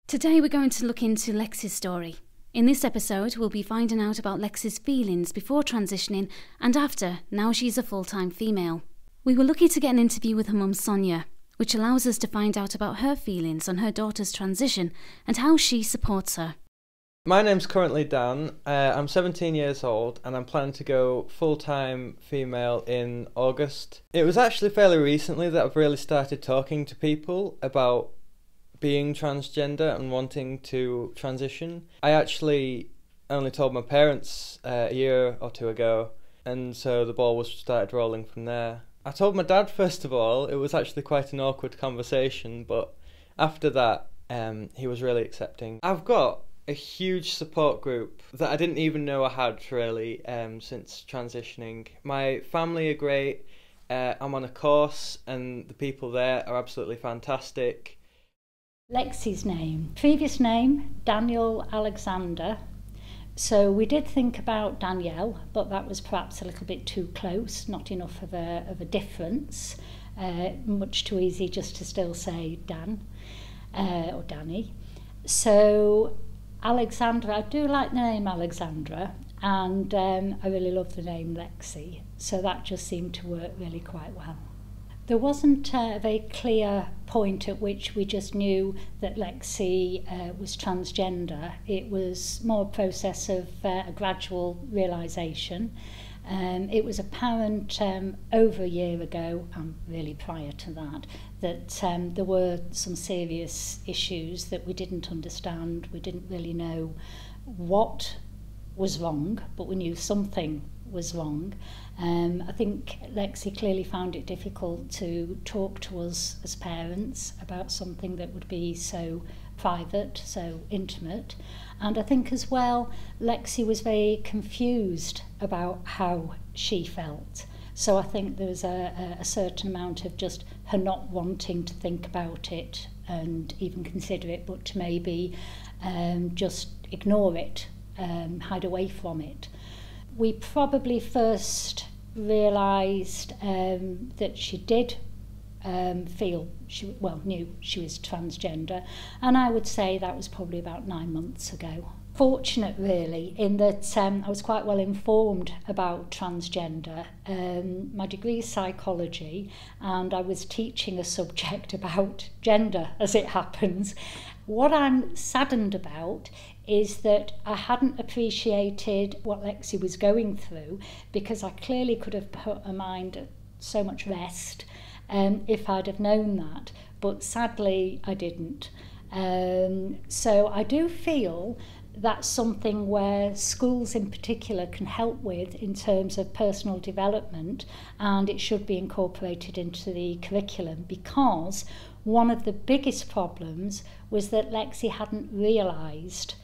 Today we're going to look into Lexie's story. In this episode, we'll be finding out about Lexie's feelings before transitioning and after, now she's a full-time female. We were lucky to get an interview with her mum Sonia, which allows us to find out about her feelings on her daughter's transition and how she supports her. My name's currently Dan. I'm 17 years old and I'm planning to go full-time female in August. It was actually fairly recently that I've really started talking to people about being transgender and wanting to transition. I actually only told my parents a year or two ago, and so the ball was started rolling from there. I told my dad first of all. It was actually quite an awkward conversation, but after that he was really accepting. I've got a huge support group that I didn't even know I had really since transitioning. My family are great. I'm on a course and the people there are absolutely fantastic. Lexie's name, previous name Daniel Alexander, so we did think about Danielle, but that was perhaps a little bit too close, not enough of a difference, much too easy just to still say Dan or Danny. So Alexandra, I do like the name Alexandra, and I really love the name Lexie, so that just seemed to work really quite well. There wasn't a very clear point at which we just knew that Lexie was transgender. It was more a process of a gradual realisation. It was apparent over a year ago, and really prior to that, that there were some serious issues that we didn't understand. We didn't really know what was wrong, but we knew something was wrong. I think Lexie clearly found it difficult to talk to us as parents about something that would be so private, so intimate. And I think as well, Lexie was very confused about how she felt. So I think there was a certain amount of just her not wanting to think about it and even consider it, but to maybe just ignore it, hide away from it. We probably first realised that she did knew she was transgender, and I would say that was probably about 9 months ago. Fortunate really in that I was quite well informed about transgender. My degree is psychology and I was teaching a subject about gender as it happens. What I'm saddened about is that I hadn't appreciated what Lexie was going through, because I clearly could have put her mind at so much rest if I'd have known that, but sadly I didn't. So I do feel that's something where schools in particular can help with in terms of personal development, and it should be incorporated into the curriculum, because one of the biggest problems was that Lexie hadn't realised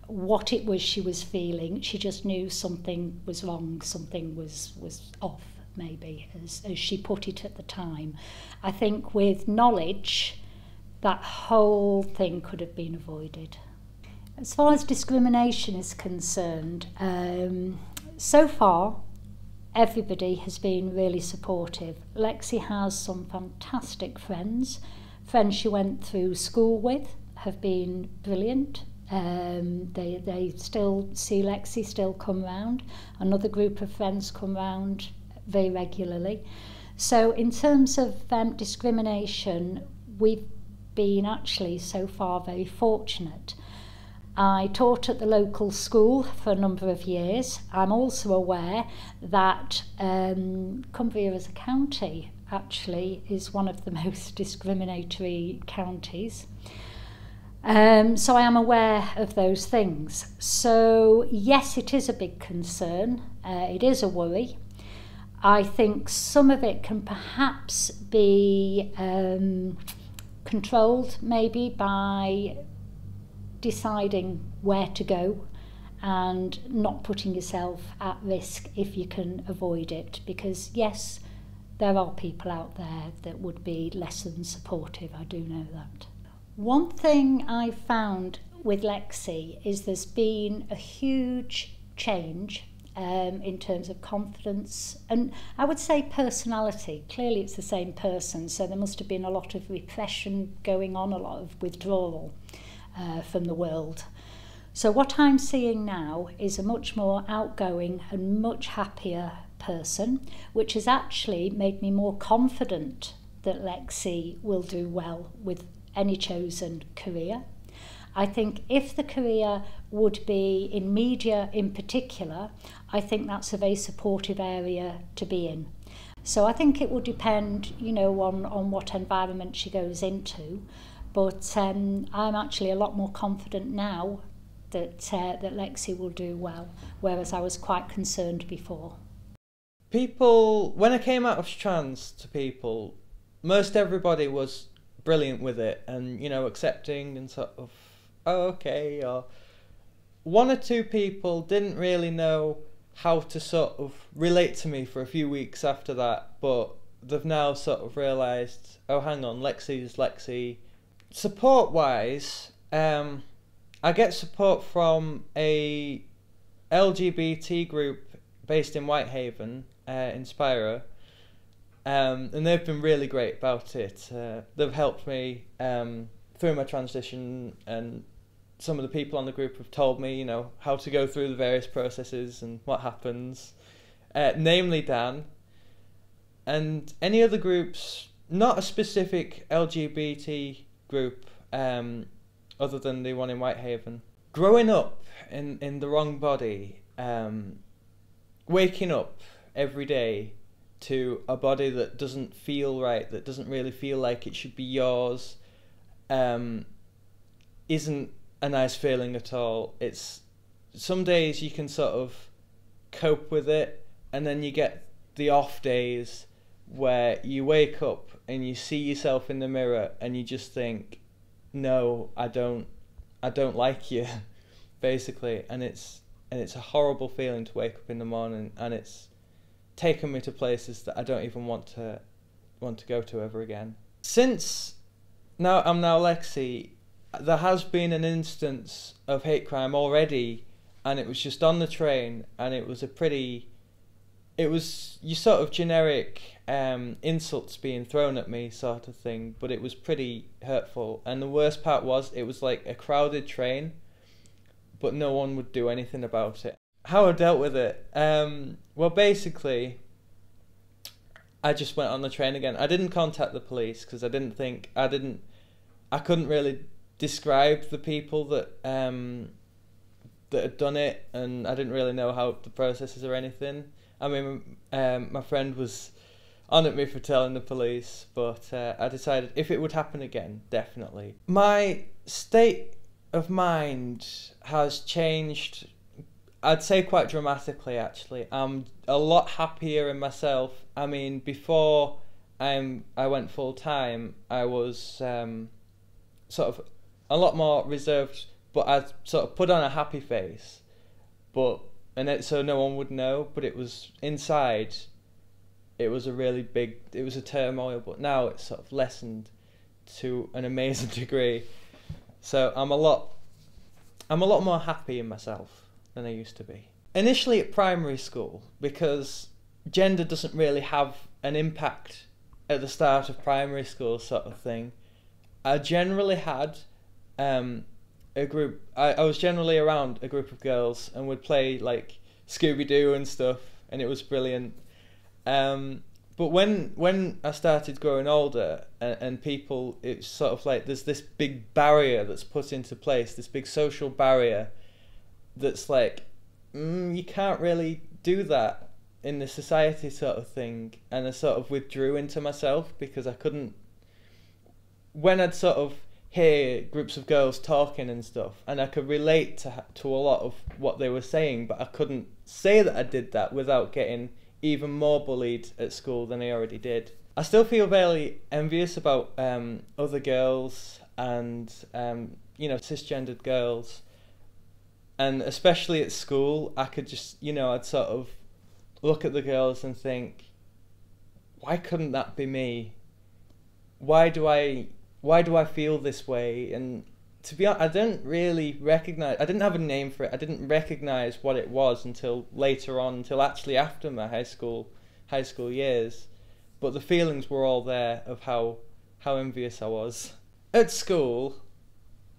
what it was she was feeling. She just knew something was wrong, something was off, maybe, as she put it at the time. I think with knowledge, that whole thing could have been avoided. As far as discrimination is concerned, so far everybody has been really supportive. Lexie has some fantastic friends. Friends she went through school with have been brilliant. They still see Lexie, still come round. Another group of friends come round very regularly. So in terms of discrimination, we've been actually so far very fortunate. I taught at the local school for a number of years. I'm also aware that Cumbria as a county actually is one of the most discriminatory counties. So I am aware of those things. So yes, it is a big concern. It is a worry. I think some of it can perhaps be controlled maybe by deciding where to go and not putting yourself at risk if you can avoid it, because yes, there are people out there that would be less than supportive. I do know that. One thing I found with Lexie is there's been a huge change in terms of confidence and I would say personality. Clearly it's the same person, so there must have been a lot of repression going on, a lot of withdrawal. from the world. So what I'm seeing now is a much more outgoing and much happier person, which has actually made me more confident that Lexie will do well with any chosen career. I think if the career would be in media in particular, I think that's a very supportive area to be in. So I think it will depend, you know, on what environment she goes into, but I'm actually a lot more confident now that Lexie will do well, whereas I was quite concerned before. People, when I came out of trans to people, most everybody was brilliant with it and, you know, accepting and sort of, oh, okay, or one or two people didn't really know how to sort of relate to me for a few weeks after that, but they've now sort of realised, oh, hang on, Lexie's Lexie. Support-wise, I get support from a LGBT group based in Whitehaven, Inspira, and they've been really great about it. They've helped me through my transition, and some of the people on the group have told me, you know, how to go through the various processes and what happens, namely Dan. And any other groups, not a specific LGBT group, other than the one in Whitehaven. Growing up in the wrong body, waking up every day to a body that doesn't feel right, that doesn't really feel like it should be yours, isn't a nice feeling at all. It's some days you can sort of cope with it, and then you get the off days where you wake up and you see yourself in the mirror and you just think, no, I don't like you, basically. And it's a horrible feeling to wake up in the morning, and it's taken me to places that I don't even want to go to ever again. Since I'm now Lexie, there has been an instance of hate crime already, and it was just on the train, and it was your sort of generic insults being thrown at me sort of thing, but it was pretty hurtful. And the worst part was, it was like a crowded train, but no one would do anything about it. How I dealt with it? Well, basically, I just went on the train again. I didn't contact the police because I couldn't really describe the people that had done it, and I didn't really know how the processes or anything. I mean, my friend was on at me for telling the police, but I decided if it would happen again, definitely. My state of mind has changed, I'd say quite dramatically, actually. I'm a lot happier in myself. I mean, before I went full-time, I was sort of a lot more reserved, but I sort of put on a happy face, so no one would know, but it was inside, it was a turmoil, but now it's sort of lessened to an amazing degree. So I'm a lot more happy in myself than I used to be. Initially at primary school, because gender doesn't really have an impact at the start of primary school sort of thing, I generally had a group. I was generally around a group of girls and would play like Scooby-Doo and stuff, and it was brilliant. But when I started growing older, and people, it's sort of like there's this big barrier that's put into place, this big social barrier that's like, you can't really do that in the society sort of thing. And I sort of withdrew into myself because I couldn't, when I'd sort of hear groups of girls talking and stuff, and I could relate to a lot of what they were saying, but I couldn't say that I did that without getting even more bullied at school than I already did. I still feel very envious about other girls and cisgendered girls, and especially at school, I could just, I'd sort of look at the girls and think, why couldn't that be me? Why do I feel this way? And to be honest, I didn't have a name for it. I didn't recognise what it was until later on, until actually after my high school years. But the feelings were all there of how envious I was. At school,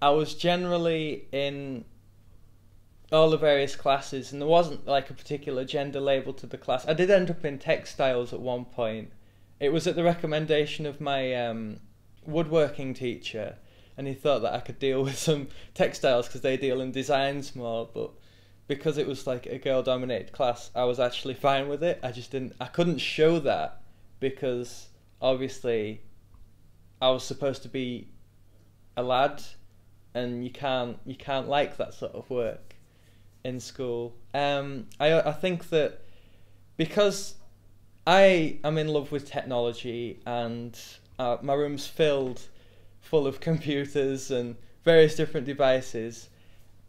I was generally in all the various classes, and there wasn't like a particular gender label to the class. I did end up in textiles at one point. It was at the recommendation of my woodworking teacher, and he thought that I could deal with some textiles because they deal in designs more, but because it was like a girl-dominated class, I was actually fine with it. I couldn't show that because obviously I was supposed to be a lad, and you can't like that sort of work in school. I think that because I am in love with technology, and my room's full of computers and various different devices,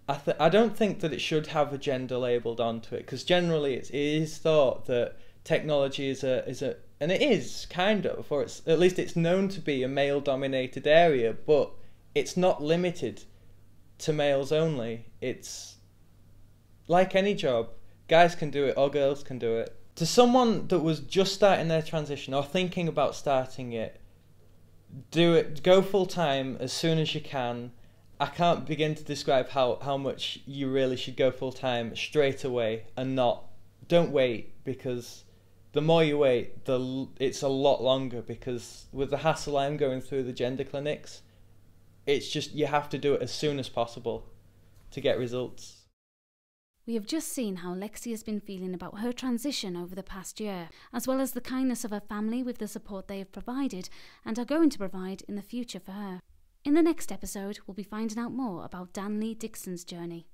I don't think that it should have a gender labelled onto it, because generally it is thought that technology is a and it is kind of, or at least it's known to be a male-dominated area, but it's not limited to males only. It's like any job, guys can do it or girls can do it. To someone that was just starting their transition or thinking about starting it, do it, go full-time as soon as you can. I can't begin to describe how much you really should go full-time straight away, and don't wait, because the more you wait, it's a lot longer, because with the hassle I'm going through the gender clinics, it's just you have to do it as soon as possible to get results. We have just seen how Lexie has been feeling about her transition over the past year, as well as the kindness of her family with the support they have provided and are going to provide in the future for her. In the next episode, we'll be finding out more about Dixon's journey.